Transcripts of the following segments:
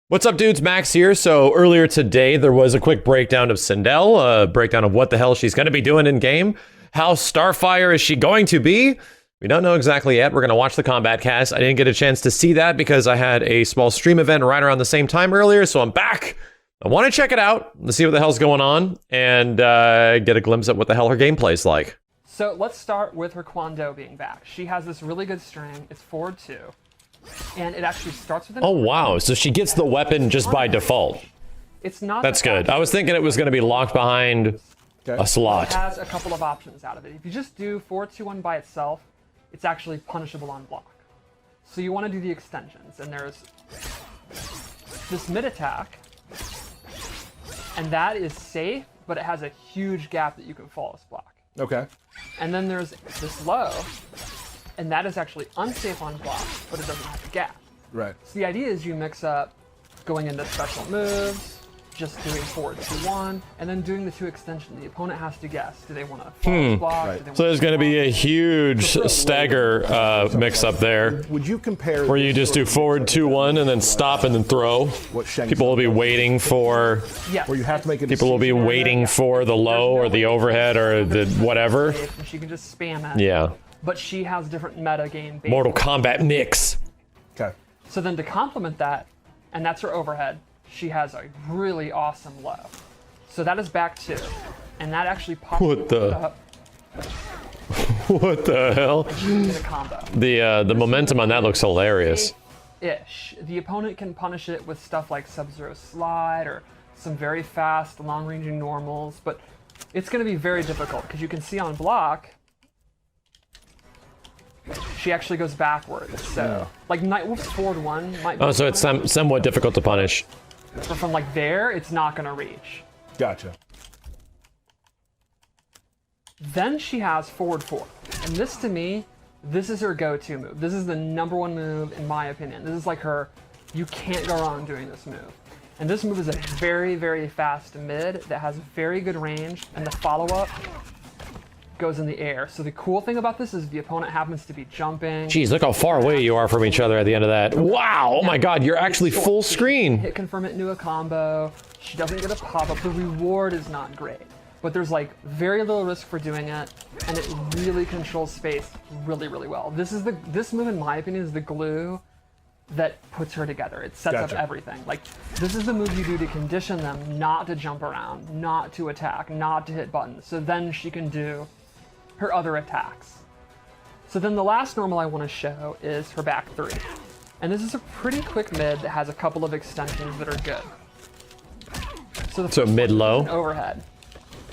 What's up, dudes? Max here. So earlier today, there was a quick breakdown of Sindel, a breakdown of what the hell she's going to be doing in game. How Starfire is she going to be? We don't know exactly yet. We're going to watch the combat cast. I didn't get a chance to see that because I had a small stream event right around the same time earlier, so I'm back. I want to check it out, to see what the hell's going on, and get a glimpse at what the hell her gameplay's like. So let's start with her Kwando being back. She has this really good string. It's forward 2. And it actually starts with an... Oh, wow. So she gets the weapon just by default. It's not... That's good. I was thinking it was going to be locked behind a slot. It has a couple of options out of it. If you just do forward 2-1 by itself, it's actually punishable on block. So you want to do the extensions. And there's this mid attack. And that is safe, but it has a huge gap that you can flawless block. Okay. And then there's this low. And that is actually unsafe on block, but it doesn't have a gap. Right. So the idea is you mix up going into special moves, just doing forward 2-1, and then doing the 2 extension. The opponent has to guess. Do they want to forward block? Right. So there's going to be a huge stagger mix up there. Would you compare where you just do forward 2-1 and then stop and then throw? People will be waiting for... Yes. Where you have to make a People will be waiting for the low or the overhead or the whatever. And she can just spam it. Yeah. But she has different meta game bases. Mortal Kombat mix. Okay. So then to complement that, and that's her overhead, she has a really awesome low. So that is back 2. And that actually pops What the? up. What the hell? The combo. The momentum on that looks hilarious. Ish. The opponent can punish it with stuff like Sub-Zero Slide or some very fast, long-ranging normals, but it's going to be very difficult because you can see on block, she actually goes backwards. So, like Nightwolf's forward 1 might be... Oh, so it's somewhat difficult to punish. But from like there, it's not going to reach. Gotcha. Then she has forward 4. And this, to me, this is her go-to move. This is the #1 move, in my opinion. This is like her, you can't go wrong doing this move. And this move is a very, very fast mid that has very good range, and the follow-up goes in the air. So the cool thing about this is the opponent happens to be jumping. Jeez, look how far away you are from each other at the end of that. Wow, oh my god, you're actually full screen. Hit confirm it into a combo. She doesn't get a pop-up. The reward is not great. But there's like very little risk for doing it, and it really controls space really, really well. This move, in my opinion, is the glue that puts her together. It sets up everything. Like, this is the move you do to condition them not to jump around, not to attack, not to hit buttons. So then she can do her other attacks. So then the last normal I want to show is her back 3. And this is a pretty quick mid that has a couple of extensions that are good. So mid-low? Overhead.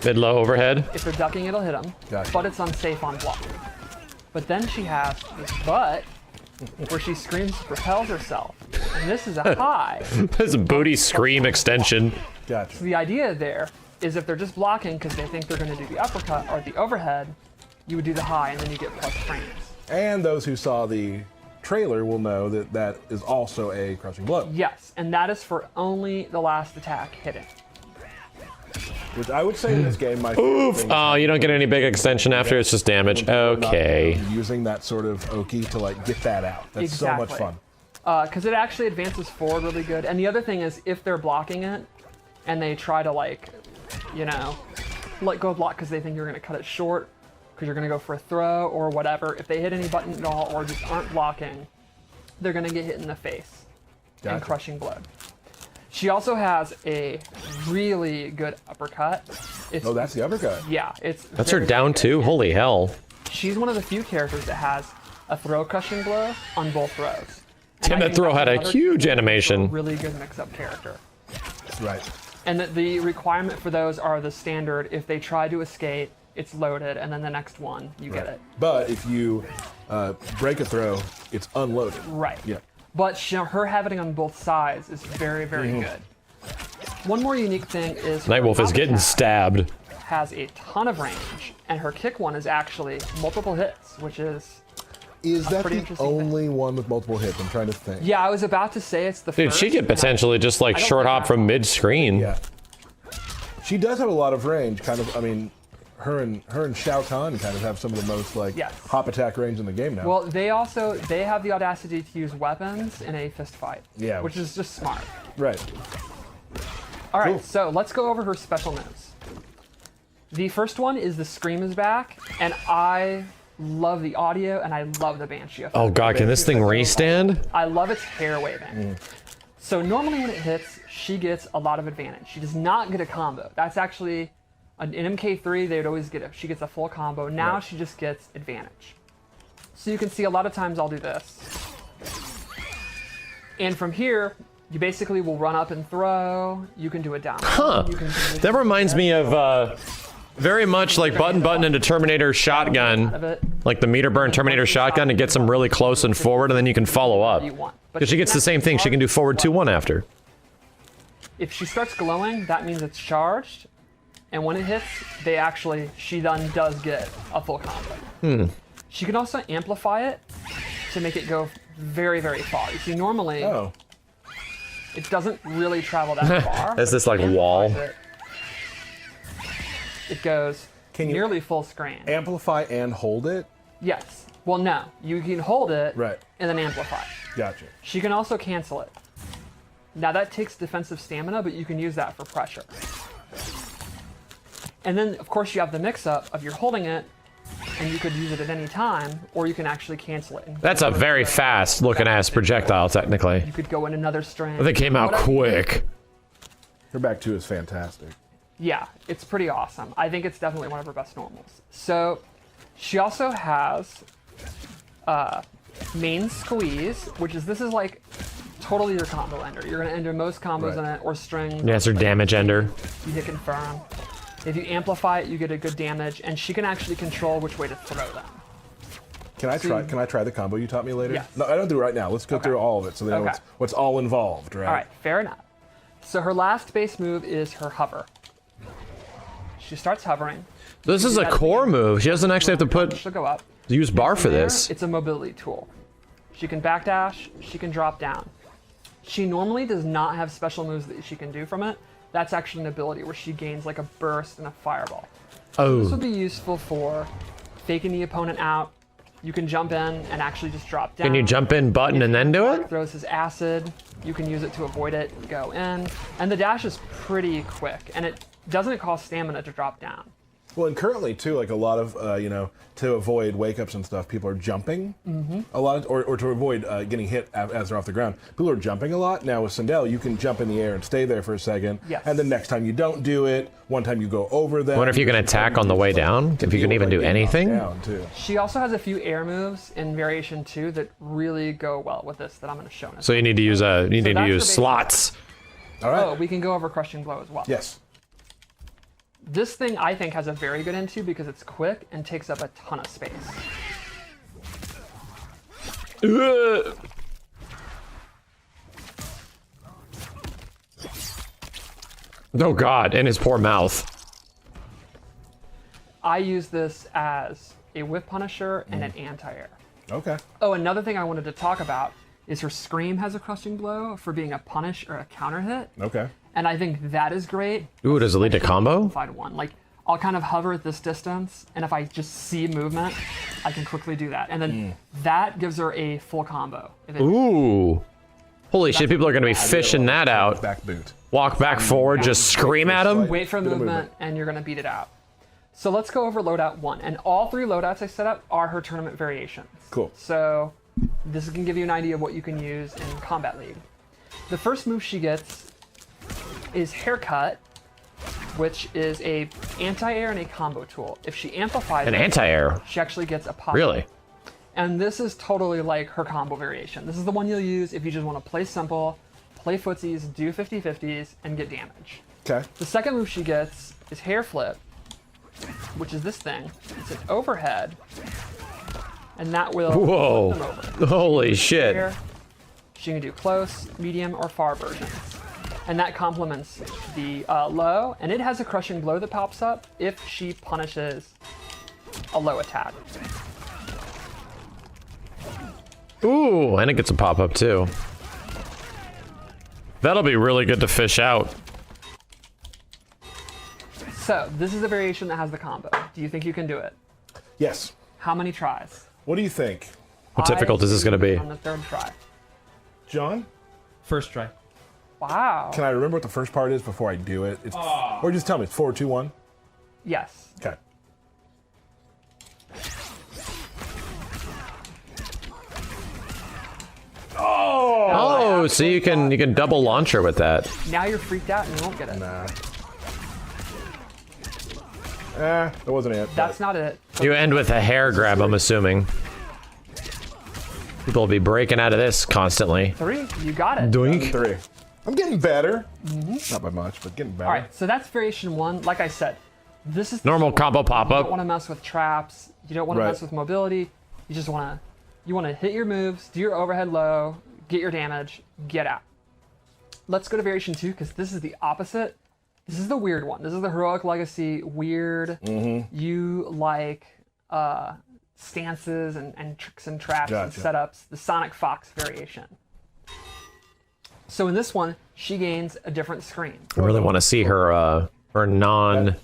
Mid-low overhead? If they're ducking, it'll hit them, but it's unsafe on block. But then she has this butt where she screams, propels herself. And this is a high. That's a booty scream extension. Gotcha. So the idea there is if they're just blocking because they think they're going to do the uppercut or the overhead, you would do the high, and then you get plus frames. And those who saw the trailer will know that that is also a crushing blow. Yes, and that is for only the last attack hitting. Which I would say in this game, my Oof! Oh, you don't get any big extension after, it's just damage. Okay. Using that sort of Oki to like get that out. That's so much fun. Because it actually advances forward really good. And the other thing is, if they're blocking it, and they try to like, you know, let go block because they think you're going to cut it short, because you're going to go for a throw or whatever. If they hit any button at all or just aren't blocking, they're going to get hit in the face and crushing blow. She also has a really good uppercut. Oh, that's the uppercut. Yeah, That's her down 2? Holy hell. She's one of the few characters that has a throw crushing blow on both throws. Damn, that throw had a huge animation. Really good mix-up character. Right. And the requirement for those are the standard. If they try to escape, it's loaded, and then the next one, you get it. But if you break a throw, it's unloaded. Right. Yeah. But her having it on both sides is very, very good. One more unique thing is Nightwolf is getting stabbed. Has a ton of range, and her kick one is actually multiple hits, which is that the only one with multiple hits? I'm trying to think. Yeah, I was about to say it's the Dude, first. she could potentially just like short hop from mid-screen. Yeah. She does have a lot of range, kind of, I mean, and Shao Kahn kind of have some of the most like Yes. hop attack range in the game now. Well, they have the audacity to use weapons in a fist fight. Yeah. Which is just smart. right. All right, Cool. so let's go over her special moves. The first one is the Scream is back, and I love the audio and I love the Banshee effect. Oh god, can this thing restand? I love its hair waving. So normally when it hits, she gets a lot of advantage. She does not get a combo. That's actually, in MK3, they would always she gets a full combo. Now she just gets advantage. So you can see a lot of times I'll do this. And from here, you basically will run up and throw. You can do a down. Huh. You can do That reminds me of very much like button into Terminator out shotgun, of it. like the meter burn Terminator shotgun. It gets them really close and forward, and then you can follow up. You want. But Because she gets the same thing. She can do forward 2-1 after. If she starts glowing, that means it's charged. And when it hits, she then does get a full combo. She can also amplify it to make it go very, very far. You see, normally Oh. it doesn't really travel that far. Is this like Amplifies wall? It goes Can you nearly full screen. amplify and hold it? Yes. Well, no. You can hold it Right. and then amplify. Gotcha. She can also cancel it. Now that takes defensive stamina, but you can use that for pressure. And then, of course, you have the mix-up of you're holding it, and you could use it at any time, or you can actually cancel it. And That's a very fast looking ass projectile, technically. You could go in another string. They came out Whatever. quick. Her back two is fantastic. Yeah, it's pretty awesome. I think it's definitely one of her best normals. So, she also has main squeeze, this is like totally your combo ender. You're gonna ender most combos Right. in it, or strings. Yeah, it's her damage ender. You hit confirm. If you amplify it, you get a good damage, and she can actually control which way to throw them. Can I try the combo you taught me later? Yes. No, I don't do it right now. Let's go Okay. through all of it so they know Okay. what's all involved, right? All right, fair enough. So her last base move is her hover. She starts hovering. This is a core move. She doesn't actually have to She'll go up. use bar for From there, this. It's a mobility tool. She can backdash, she can drop down. She normally does not have special moves that she can do from it. That's actually an ability where she gains like a burst and a fireball. This Oh, would be useful for faking the opponent out. You can jump in and actually just drop down. can you jump in button and then do it? Throws his acid. You can use it to avoid it. Go in. And the dash is pretty quick, and it doesn't cost stamina to drop down. Well, and currently too, like a lot of to avoid wake ups and stuff, people are jumping a lot, or to avoid getting hit as they're off the ground. People are jumping a lot. Now with Sindel, you can jump in the air and stay there for a second, Yes. and then next time you don't do it. One time you go over them. I wonder if you can attack on the way down. If you can even do anything. Down too. She also has a few air moves in Variation 2 that really go well with this that I'm going to show in a So you need to use that's the basic- slots. All right. Oh, we can go over Crushing Blow as well. Yes. This thing I think has a very good into because it's quick and takes up a ton of space. Ugh. Oh god, in his poor mouth. I use this as a whip punisher and an anti-air. Okay. Oh, another thing I wanted to talk about is her Scream has a Crushing Blow for being a punish or a counter hit. Okay. And I think that is great. Ooh, does it lead to combo? 5-1. Like, I'll kind of hover at this distance, and if I just see movement, I can quickly do that. And then that gives her a full combo. If it- Ooh. Holy shit, people are going to be fishing that out. Back boot. Walk back forward, just scream at him. Wait for Bit of movement, and you're going to beat it out. So let's go over loadout 1. And all 3 loadouts I set up are her tournament variations. Cool. So this can give you an idea of what you can use in Combat League. The first move she gets is Haircut, which is a anti-air and a combo tool. If she amplifies An it, anti-air. she actually gets a pop. Really? And this is totally like her combo variation. This is the one you'll use if you just want to play simple, play footsies, do 50-50s, and get damage. Okay. The second move she gets is Hair Flip, which is this thing. It's an overhead, and that will Whoa. flip them over. Holy shit. Here, she can do close, medium, or far versions. And that complements the low, and it has a Crushing Blow that pops up if she punishes a low attack. Ooh, and it gets a pop-up too. That'll be really good to fish out. So this is the variation that has the combo. Do you think you can do it? Yes. How many tries? What do you think, How difficult is this going to be? On the third try. John? First try. Wow. Can I remember what the first part is before I do it? Or just tell me. It's 4, 2, 1. Yes. Okay. Oh, so you can double launch her with that. Now you're freaked out and you won't get it. Nah. That wasn't it. That's not it. You end with a hair grab, I'm assuming. People will be breaking out of this constantly. 3. You got it. Doink. 3. I'm getting better. Not by much, but getting better. All right. So that's variation 1. Like I said, this is Normal combo You don't pop-up. want to mess with traps. You don't want to Right. mess with mobility. You just want to hit your moves, do your overhead low, get your damage, get out. Let's go to variation 2 because this is the opposite. This is the weird one. This is the heroic legacy weird. You like stances and tricks and traps Gotcha. and setups. The Sonic Fox variation. So in this one, she gains a different screen. I really want to see her non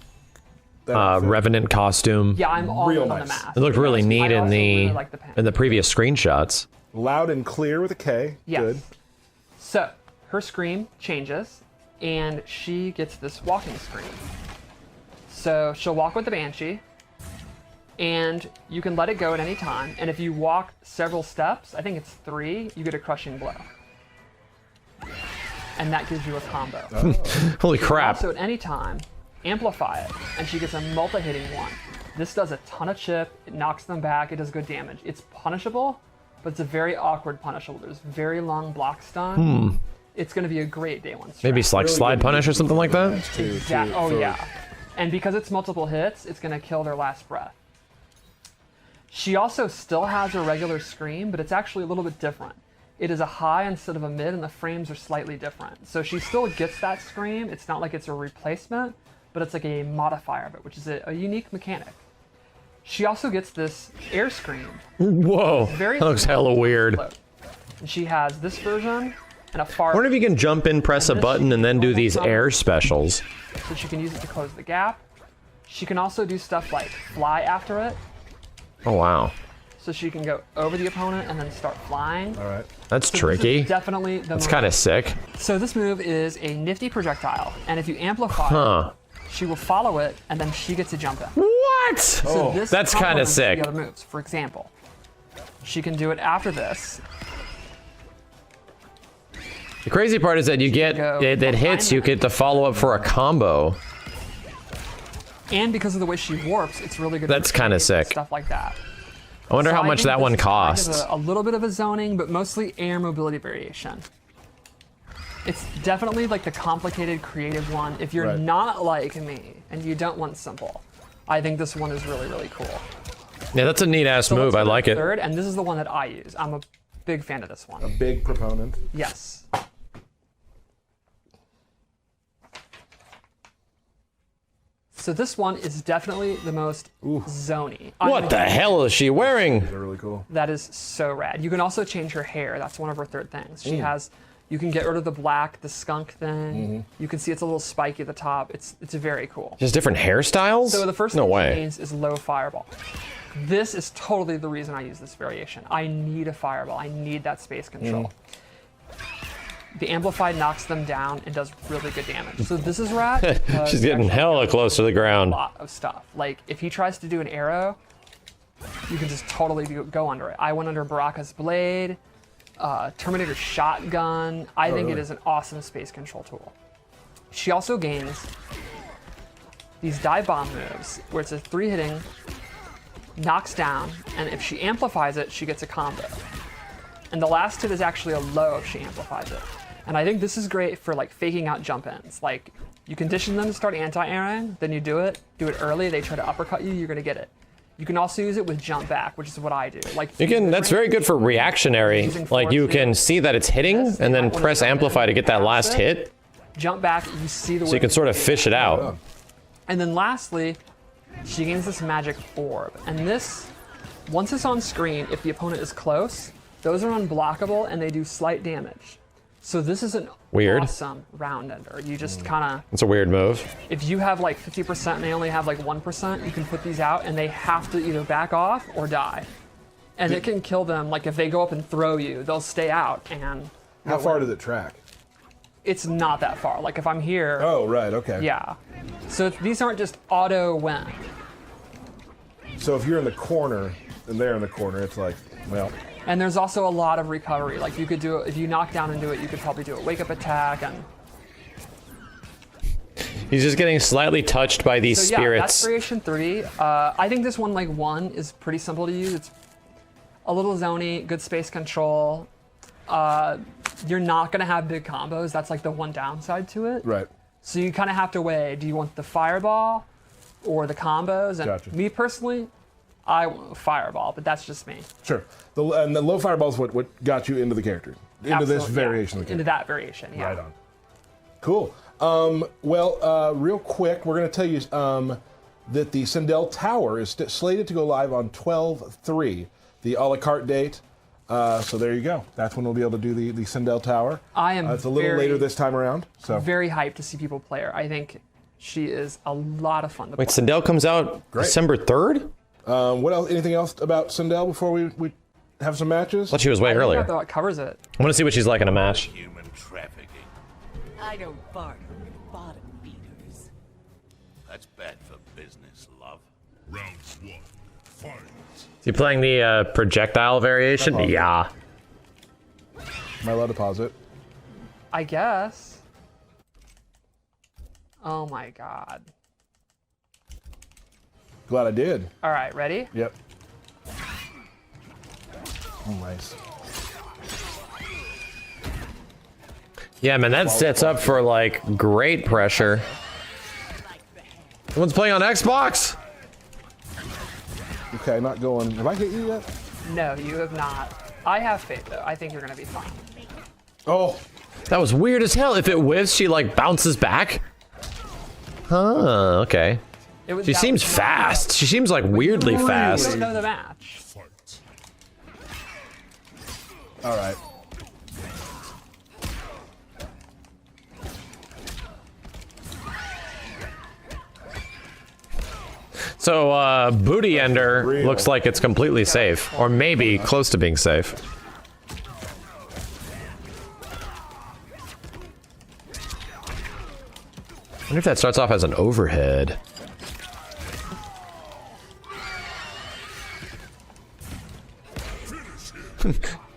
That- revenant costume. Yeah, I'm all Real in on the nice. mask. It looked really neat I in also the really like the pen. in the previous screenshots. Loud and clear with a K. Yes. Good. So her scream changes, and she gets this walking scream. So she'll walk with the Banshee, and you can let it go at any time. And if you walk several steps, I think it's 3, you get a crushing blow. And that gives you a combo. Holy crap. Also, at any time, amplify it, and she gets a multi-hitting one. This does a ton of chip, it knocks them back, it does good damage. It's punishable, but it's a very awkward punishable. There's very long block stun. It's going to be a great day one strat. Maybe it's like Really slide good punish or something like that? Oh yeah. And because it's multiple hits, it's going to kill their last breath. She also still has a regular scream, but it's actually a little bit different. It is a high instead of a mid, and the frames are slightly different. So she still gets that scream. It's not like it's a replacement, but it's like a modifier of it, which is a unique mechanic. She also gets this air scream. Whoa. Very That looks hella weird. float. And she has this version and a far. I wonder if you can jump in, press a button, and then do these air specials. So she can use it to close the gap. She can also do stuff like fly after it. Oh, wow. So she can go over the opponent and then start flying. All right. That's So this tricky. is definitely the It's most- kind of sick. So this move is a nifty projectile, and if you amplify Huh. it, she will follow it, and then she gets to jump in. What? So this That's kind of complements sick. The other moves. For example, she can do it after this. The crazy part is that you get, go that hits, you get to follow up for a combo. And because of the way she warps, it's really good. That's for kinda grenades and sick. Stuff like that. I wonder So how I much think that this one is kind of costs. a little bit of a zoning, but mostly air mobility variation. It's definitely like the complicated, creative one. If you're Right. not like me and you don't want simple, I think this one is really, really cool. Yeah, that's a neat ass So move. let's I go to like the it. Third, and this is the one that I use. I'm a big fan of this one. Big proponent. Yes. So this one is definitely the most zony. What the hell is she wearing? They're really cool. That is so rad. You can also change her hair. That's one of her third things. She has, you can get rid of the black, the skunk thing. You can see it's a little spiky at the top. It's very cool. Just different hairstyles? So the first no thing she way. gains is low fireball. This is totally the reason I use this variation. I need a fireball. I need that space control. The amplified knocks them down and does really good damage. So this is rad. because She's you getting actually hella get close to the a ground. lot of stuff. Like if he tries to do an arrow, you can just totally go under it. I went under Baraka's blade, Terminator shotgun. I think it really? is an awesome space control tool. She also gains these dive bomb moves where it's a 3-hitting, knocks down, and if she amplifies it, she gets a combo. And the last hit is actually a low if she amplifies it. And I think this is great for like faking out jump ins. Like you condition them to start anti-airing, then you do it early, they try to uppercut you, you're gonna get it. You can also use it with jump back, which is what I do. Like Again, that's very good for reactionary. Using Like you force can field. see that it's hitting Yes, and you then might wanna press jump in amplify to get that and last pass it. hit. Jump back, you see the So you can sort of fish it out. And then lastly, she gains this magic orb. And this, once it's on screen, if the opponent is close, those are unblockable and they do slight damage. So this is an Weird. awesome round ender. You just kind of, It's a weird move. if you have like 50% and they only have like 1%, you can put these out and they have to either back off or die. And it can kill them. Like if they go up and throw you, they'll stay out and How far does it track? it's not that far. Like if I'm here, Oh, right, okay. yeah. So these aren't just auto win. So if you're in the corner and they're in the corner, it's like, well, And there's also a lot of recovery. Like you could do it, if you knock down and do it, you could probably do a wake up attack. And He's just getting slightly touched by these so yeah, that's spirits. variation 3. I think this one, like 1, is pretty simple to use. It's a little zony, good space control. You're not gonna have big combos. That's like the one downside to it. right. So you kind of have to weigh, do you want the fireball or the combos? And Gotcha. me personally, I want fireball, but that's just me. Sure. And the low fireball is what got you into the character, into this Absolutely, yeah. variation of the Into character. that variation, yeah. Right on. Cool. Real quick, we're going to tell you that the Sindel Tower is slated to go live on 12/3, the a la carte date. So there you go. That's when we'll be able to do the Sindel Tower. I am It's a little later this time around. So very hyped to see people play her. I think she is a lot of fun to Wait, play. Sindel comes out Great. December 3rd? what else? Anything else about Sindel before we have some matches? I thought she was way I think earlier. that covers it. I want to see what she's like in a match. Human trafficking. I don't barter with bottom feeders. That's bad for business, love. Round one, fight. Is he playing the projectile variation? Uh-huh. Yeah. Am I allowed to pause it? I guess. Oh my god. Glad I did. All right, ready? Yep. Oh, nice. Yeah, man, that sets up for like great pressure. Someone's playing on Xbox. Okay, not going. Have I hit you yet? No, you have not. I have faith though. I think you're gonna be fine. Oh, That was weird as hell. If it whiffs, she like bounces back. Huh, okay. She That seems was not- fast. She seems like weirdly You fast. don't know the match. Fight. all right. So, Booty Ender Real. looks like it's completely safe. Or maybe close to being safe. I wonder if that starts off as an overhead.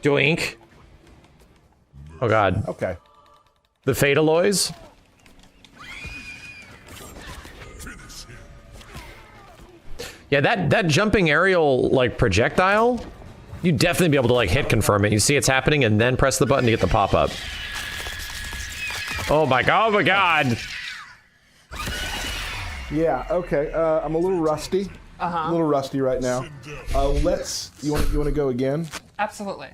Doink. Oh god. Okay. The Fataloys? Yeah, that jumping aerial like projectile, you'd definitely be able to like hit confirm it. You see it's happening and then press the button to get the pop-up. Oh my god, oh my god. Yeah. Okay. I'm a little rusty. A little rusty right now. Let's. You want to go again? Absolutely.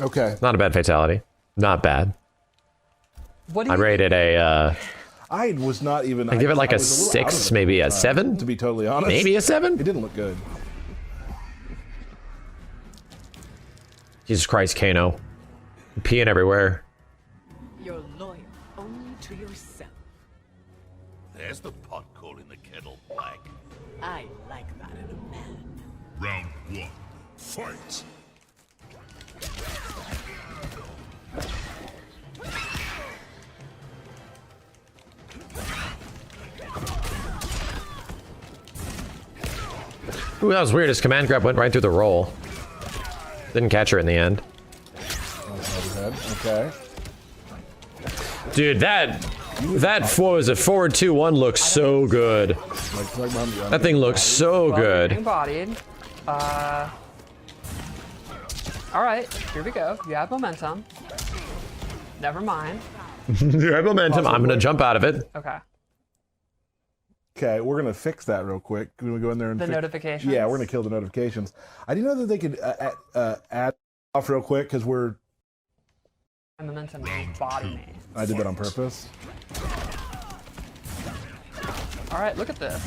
Okay. Not a bad fatality. Not bad. What do I you rated a I was not even. I give it like a was little out of 6, it, maybe a 7? To be totally honest. Maybe a It 7? didn't look good. Jesus Christ, Kano. Peeing everywhere. You're loyal only to yourself. There's the pot calling the kettle black. I like that in a man. Round one, fight. Ooh, that was weird. His command grab went right through the roll. Didn't catch her in the end. Overhead. Okay. Dude, that was a forward 2-1 looks so good. That thing looks so well, you're good. embodied. All right, here we go. You have momentum. Never mind. You have momentum. I'm gonna jump out of it. Okay. Okay, we're gonna fix that real quick. Can we go in there and The fix notifications? Yeah, we're gonna kill the notifications. I didn't know that they could add off real quick because we're. And momentum embody me. I did that on purpose. All right, look at this.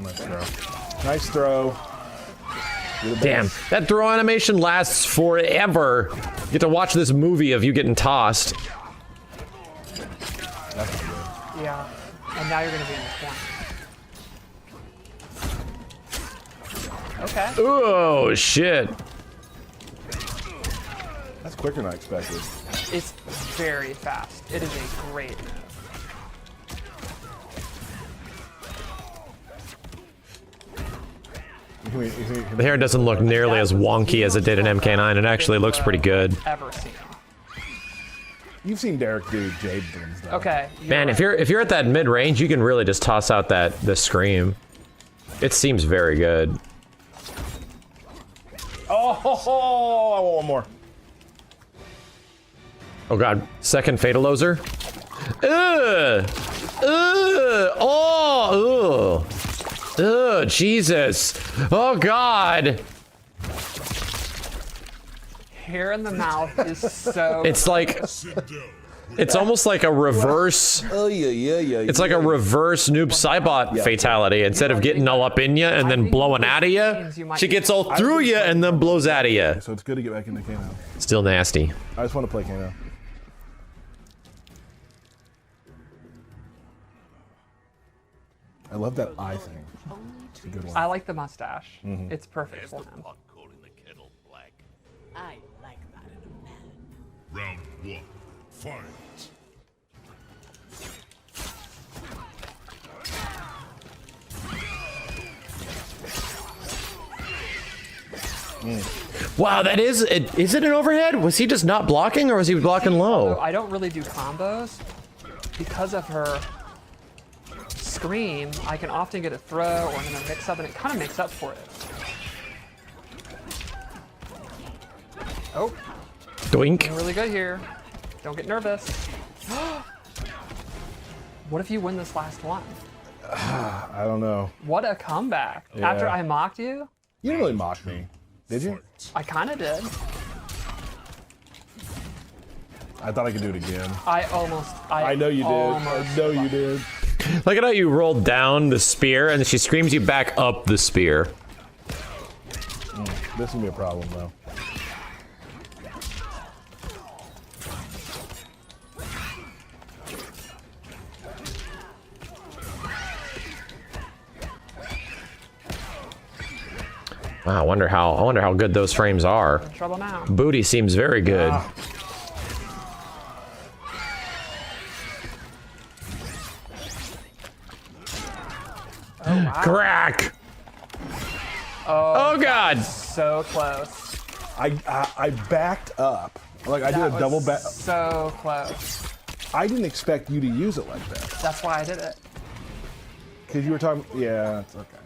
Nice throw. Nice throw. Damn, that throw animation lasts forever. You get to watch this movie of you getting tossed. Yeah. And now you're gonna be in the corner. Okay. Oh shit. That's quicker than I expected. It's very fast. It is a great move. The hair doesn't look nearly as wonky as it did in MK9. It actually looks pretty good. Ever seen. You've seen Derek do Jade things, though. Okay. Man, if you're at that mid range, you can really just toss out the scream. It seems very good. Oh, I want one more. Oh god, second Fataloser. Oh, Jesus. Oh god. Hair in the mouth is so. It's like, it's almost like a reverse. Oh yeah. It's like a reverse Noob Saibot fatality. Instead of getting all up in you and then blowing out of you, she gets all through you and then blows out of you. So it's good to get back into Kano. Still nasty. I just want to play Kano. I love that eye thing. It's a good one. I like the mustache. It's perfect There's for the him. pot calling the kettle black. I like that in a man. Round one. Fight. Wow, that is it. Is it an overhead? Was he just not blocking, or was he blocking So low? I don't really do combos because of her scream. I can often get a throw or then a mix up, and it kind of makes up for it. Oh, Doink. doing really good here. Don't get nervous. What if you win this last one? I don't know. What a comeback! Yeah. After I mocked you, You didn't really mock me, did you? I kind of did. I thought I could do it again. I I know you did. almost I know you did. Look at how you rolled down the spear, and then she screams you back up the spear. This will be a problem, though. Wow, I wonder how good those frames are. in trouble now. Booty seems very good. Oh wow! Crack! Oh god! So close. I backed up. Like I did That a double was back. So close. I didn't expect you to use it like that. That's why I did it. Because you were talking. Yeah, it's okay.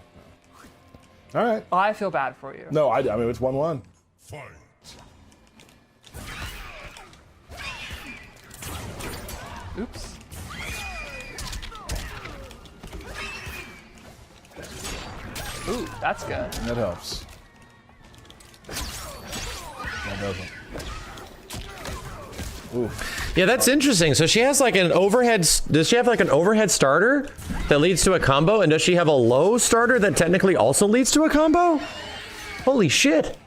All right. Well, I feel bad for you. No, I mean it's 1-1. Fight. Oops. Ooh, that's good. That helps. That doesn't. Ooh. Yeah, that's interesting. So she has like an overhead. Does she have like an overhead starter that leads to a combo? And does she have a low starter that technically also leads to a combo? Holy shit.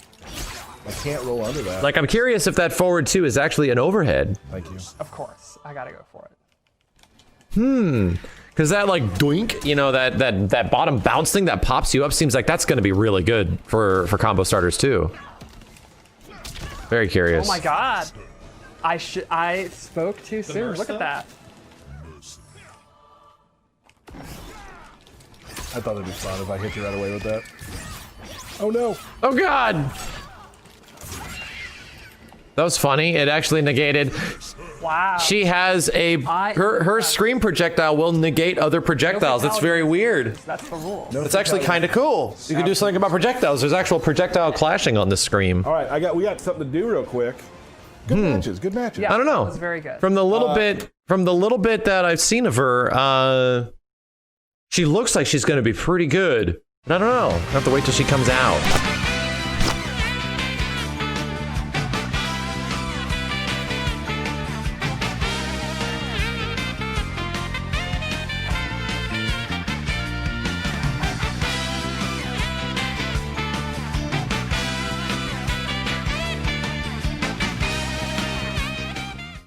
I can't roll under that. Like, I'm curious if that forward two is actually an overhead. Thank you. Of course, I gotta go for it. Because that like doink, you know, that bottom bounce thing that pops you up seems like that's going to be really good for combo starters too. Very curious. Oh my god. I spoke too soon. Look at that. I thought it'd be fun if I hit you right away with that. Oh no! Oh god! That was funny. It actually negated. Wow. She has a her screen projectile will negate other projectiles. That's very weird. That's the rule. No It's actually kind of cool. You can do something about projectiles. There's actual projectile clashing on the screen. All right, we got something to do real quick. Good matches. Good matches. Yeah, I don't know. That was very good. From the little bit that I've seen of her, she looks like she's going to be pretty good. But I don't know. I have to wait till she comes out.